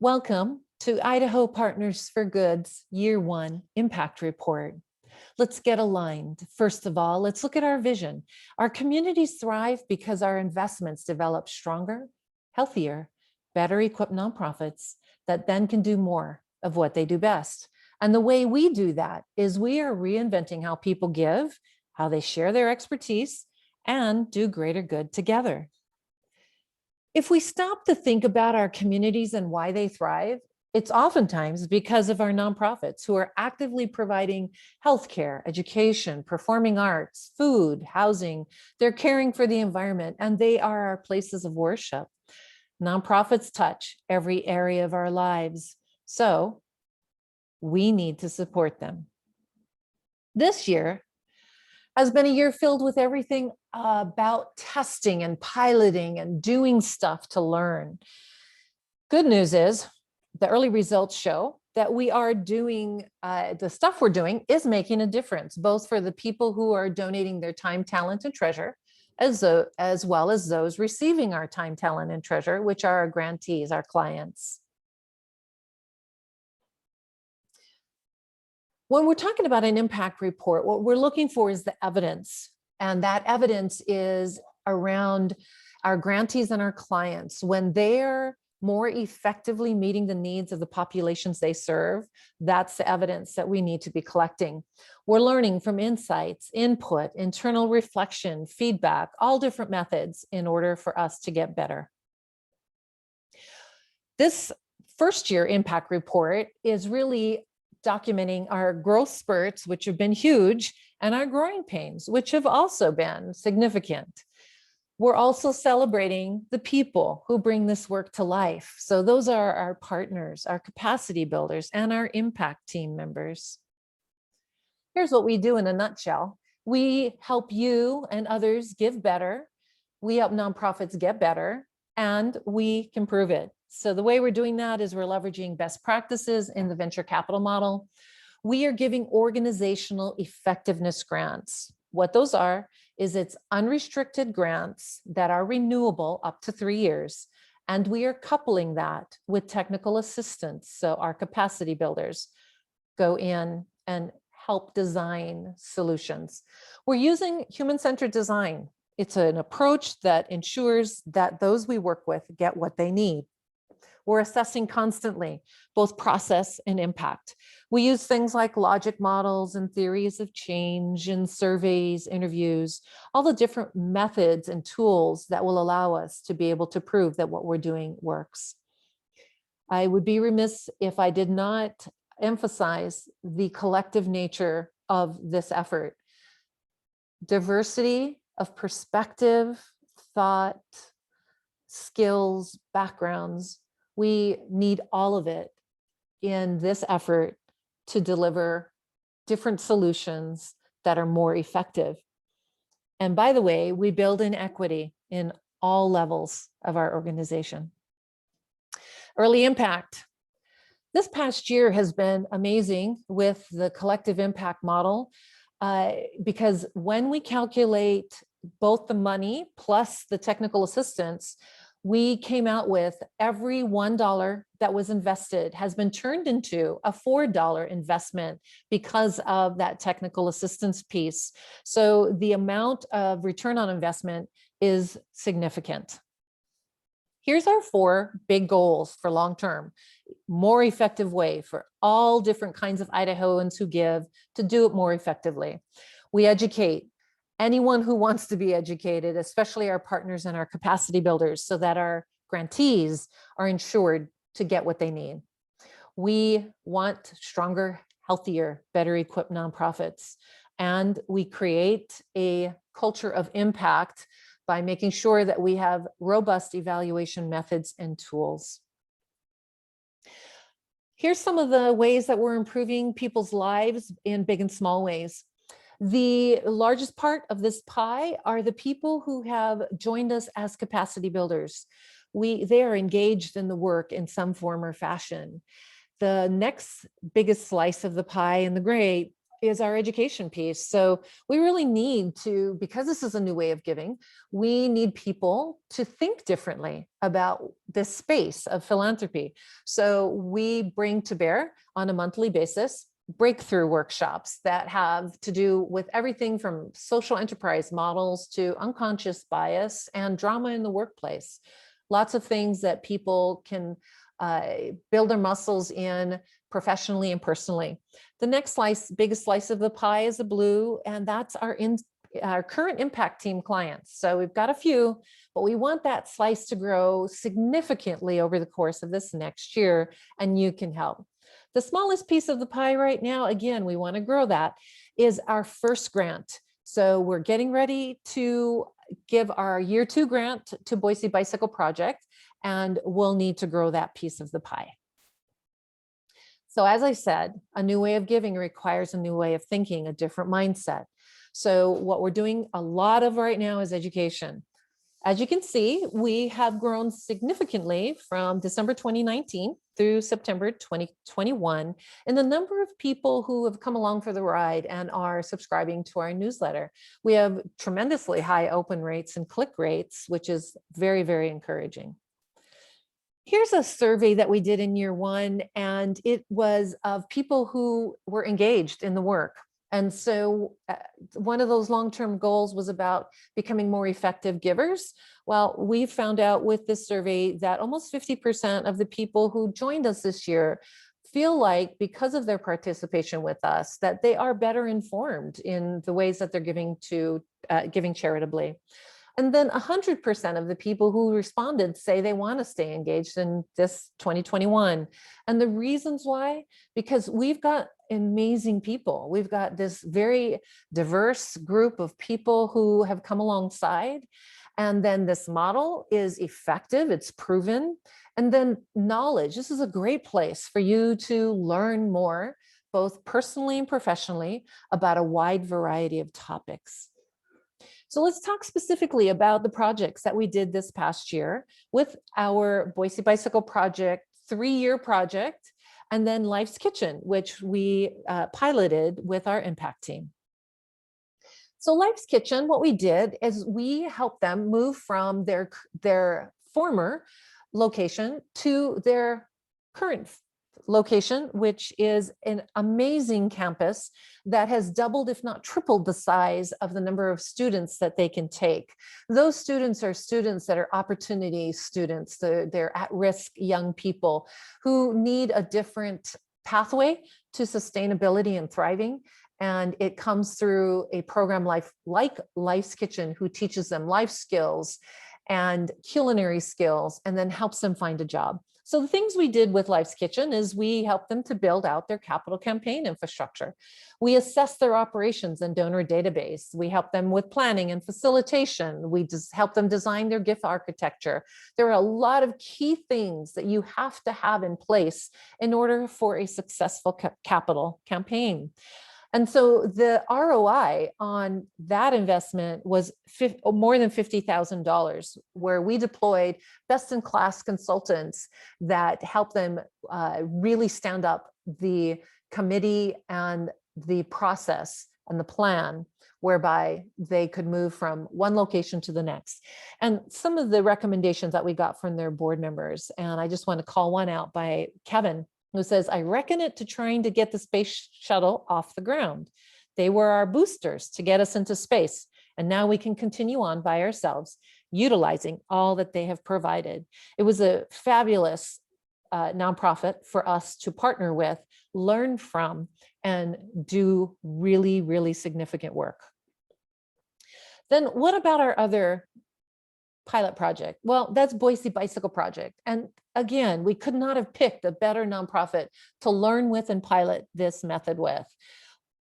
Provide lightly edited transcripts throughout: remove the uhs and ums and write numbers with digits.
Welcome to Idaho Partners for Good's Year 1 Impact Report. Let's get aligned. First of all, let's look at our vision. Our communities thrive because our investments develop stronger, healthier, better equipped nonprofits that then can do more of what they do best. And the way we do that is we are reinventing how people give, how they share their expertise, and do greater good together. If we stop to think about our communities and why they thrive, it's oftentimes because of our nonprofits who are actively providing healthcare, education, performing arts, food, housing. They're caring for the environment, and they are our places of worship. Nonprofits touch every area of our lives, so we need to support them. This year has been a year filled with everything about testing and piloting and doing stuff to learn. Good news is the early results show that we are doing, the stuff we're doing is making a difference, both for the people who are donating their time, talent, and treasure, as well as those receiving our time, talent, and treasure, which are our grantees, our clients. When we're talking about an impact report, what we're looking for is the evidence. And that evidence is around our grantees and our clients. When they're more effectively meeting the needs of the populations they serve, that's the evidence that we need to be collecting. We're learning from insights, input, internal reflection, feedback, all different methods in order for us to get better. This first year impact report is really documenting our growth spurts, which have been huge, and our growing pains, which have also been significant. We're also celebrating the people who bring this work to life. So those are our partners, our capacity builders, and our impact team members. Here's what we do in a nutshell. We help you and others give better. We help nonprofits get better, and we can prove it. So the way we're doing that is we're leveraging best practices in the venture capital model. We are giving organizational effectiveness grants. What those are is it's unrestricted grants that are renewable up to 3 years. And we are coupling that with technical assistance. So our capacity builders go in and help design solutions. We're using human-centered design. It's an approach that ensures that those we work with get what they need. We're assessing constantly, both process and impact. We use things like logic models and theories of change and surveys, interviews, all the different methods and tools that will allow us to be able to prove that what we're doing works. I would be remiss if I did not emphasize the collective nature of this effort. Diversity of perspective, thought, skills, backgrounds. We need all of it in this effort to deliver different solutions that are more effective. And by the way, we build in equity in all levels of our organization. Early impact. This past year has been amazing with the collective impact model because when we calculate both the money plus the technical assistance, we came out with every $1 that was invested has been turned into a $4 investment because of that technical assistance piece. So the amount of return on investment is significant. Here's our 4 big goals for long-term, more effective way for all different kinds of Idahoans who give to do it more effectively. We educate anyone who wants to be educated, especially our partners and our capacity builders, so that our grantees are ensured to get what they need. We want stronger, healthier, better equipped nonprofits. And we create a culture of impact by making sure that we have robust evaluation methods and tools. Here's some of the ways that we're improving people's lives in big and small ways. The largest part of this pie are the people who have joined us as capacity builders. They are engaged in the work in some form or fashion. The next biggest slice of the pie in the gray is our education piece. So we really need to, because this is a new way of giving, we need people to think differently about this space of philanthropy. So we bring to bear on a monthly basis breakthrough workshops that have to do with everything from social enterprise models to unconscious bias and drama in the workplace. Lots of things that people can build their muscles in professionally and personally. The next biggest slice of the pie is the blue, and that's our current impact team clients. So we've got a few, but we want that slice to grow significantly over the course of this next year, and you can help. The smallest piece of the pie right now, again, we want to grow that, is our first grant. So we're getting ready to give our year 2 grant to Boise Bicycle Project, and we'll need to grow that piece of the pie. So as I said, a new way of giving requires a new way of thinking, a different mindset. So what we're doing a lot of right now is education. As you can see, we have grown significantly from December 2019 through September 2021 in the number of people who have come along for the ride and are subscribing to our newsletter. We have tremendously high open rates and click rates, which is very, very encouraging. Here's a survey that we did in year 1, and it was of people who were engaged in the work. And so one of those long-term goals was about becoming more effective givers. Well, we found out with this survey that almost 50% of the people who joined us this year feel like, because of their participation with us, that they are better informed in the ways that they're giving charitably. And then 100% of the people who responded say they want to stay engaged in this 2021. And the reasons why, because we've got amazing people. We've got this very diverse group of people who have come alongside. And then this model is effective, it's proven. And then knowledge, this is a great place for you to learn more, both personally and professionally, about a wide variety of topics. So let's talk specifically about the projects that we did this past year with our Boise Bicycle Project 3-year project, and then Life's Kitchen, which we piloted with our impact team. So Life's Kitchen, what we did is we helped them move from their former location to their current location, which is an amazing campus that has doubled, if not tripled, the size of the number of students that they can take. Those students are students that are opportunity students. They're at-risk young people who need a different pathway to sustainability and thriving. And it comes through a program like Life's Kitchen, who teaches them life skills and culinary skills, and then helps them find a job. So the things we did with Life's Kitchen is we helped them to build out their capital campaign infrastructure. We assessed their operations and donor database. We helped them with planning and facilitation. We just helped them design their gift architecture. There are a lot of key things that you have to have in place in order for a successful capital campaign. And so the ROI on that investment was more than $50,000, where we deployed best-in-class consultants that helped them really stand up the committee and the process and the plan, whereby they could move from one location to the next. And some of the recommendations that we got from their board members, and I just want to call one out by Kevin, who says, I reckon it to trying to get the space shuttle off the ground. They were our boosters to get us into space. And now we can continue on by ourselves, utilizing all that they have provided. It was a fabulous nonprofit for us to partner with, learn from, and do really, really significant work. Then what about our other pilot project? Well, that's Boise Bicycle Project. And again, we could not have picked a better nonprofit to learn with and pilot this method with.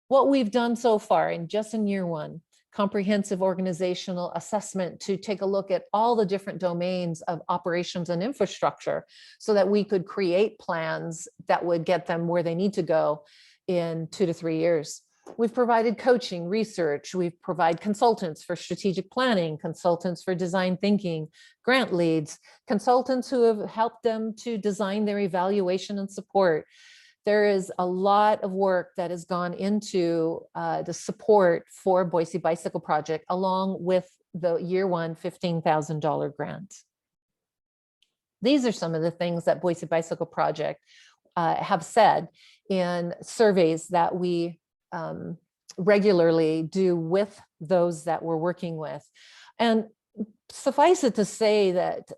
What we've done so far in year 1, comprehensive organizational assessment to take a look at all the different domains of operations and infrastructure so that we could create plans that would get them where they need to go in 2 to 3 years. We've provided coaching, research, we've provided consultants for strategic planning, consultants for design thinking, grant leads, consultants who have helped them to design their evaluation and support. There is a lot of work that has gone into the support for Boise Bicycle Project, along with the year 1 $15,000 grant. These are some of the things that Boise Bicycle Project have said in surveys that we regularly do with those that we're working with. And suffice it to say that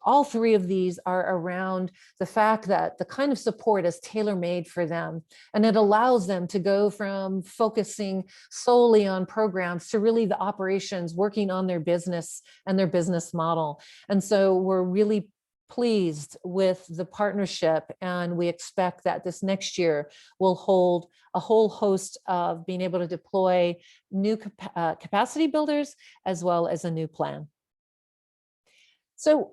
all three of these are around the fact that the kind of support is tailor-made for them, and it allows them to go from focusing solely on programs to really the operations, working on their business and their business model. And so we're really pleased with the partnership, and we expect that this next year will hold a whole host of being able to deploy new capacity builders as well as a new plan. So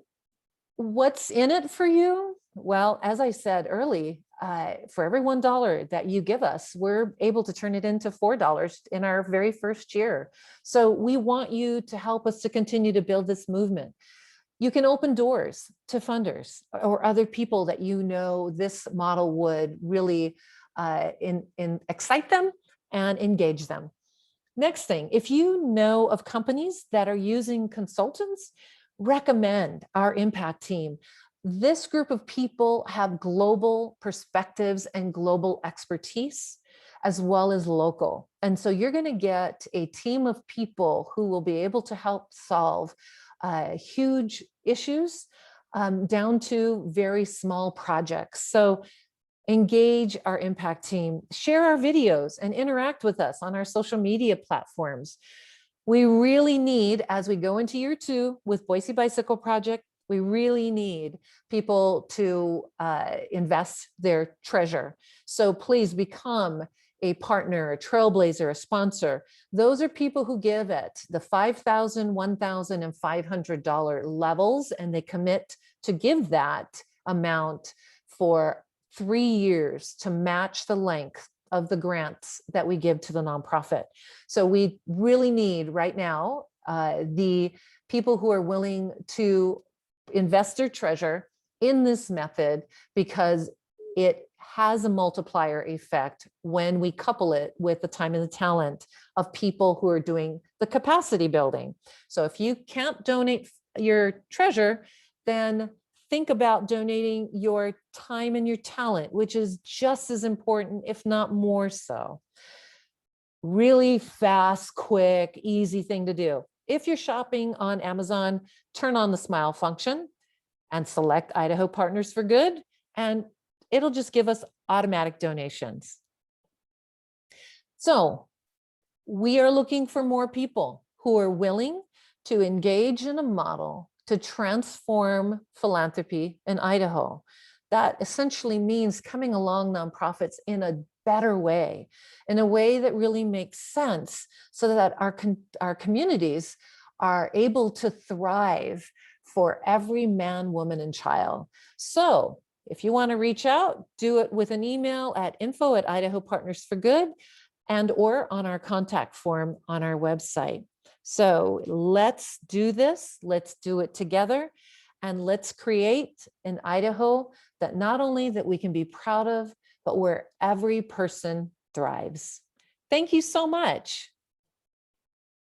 what's in it for you? Well, as I said early, for every $1 that you give us, we're able to turn it into $4 in our very first year. So we want you to help us to continue to build this movement. You can open doors to funders or other people that you know this model would really excite them and engage them. Next thing, if you know of companies that are using consultants, recommend our impact team. This group of people have global perspectives and global expertise, as well as local. And so you're going to get a team of people who will be able to help solve huge issues down to very small projects. So engage our impact team, share our videos, and interact with us on our social media platforms. We really need, as we go into year 2 with Boise Bicycle Project, we really need people to invest their treasure. So please become a partner, a trailblazer, a sponsor. Those are people who give at the $5,000, $1,000, and $500 levels, and they commit to give that amount for 3 years to match the length of the grants that we give to the nonprofit. So we really need right now the people who are willing to invest their treasure in this method, because it has a multiplier effect when we couple it with the time and the talent of people who are doing the capacity building. So if you can't donate your treasure, then think about donating your time and your talent, which is just as important, if not more so. Really fast, quick, easy thing to do. If you're shopping on Amazon, turn on the smile function and select Idaho Partners for Good, and it'll just give us automatic donations. So we are looking for more people who are willing to engage in a model to transform philanthropy in Idaho. That essentially means coming along nonprofits in a better way, in a way that really makes sense, so that our communities are able to thrive for every man, woman, and child. So if you want to reach out, do it with an email at info@Idaho Partners for Good and or on our contact form on our website. So let's do this, let's do it together, and let's create an Idaho that not only that we can be proud of, but where every person thrives. Thank you so much.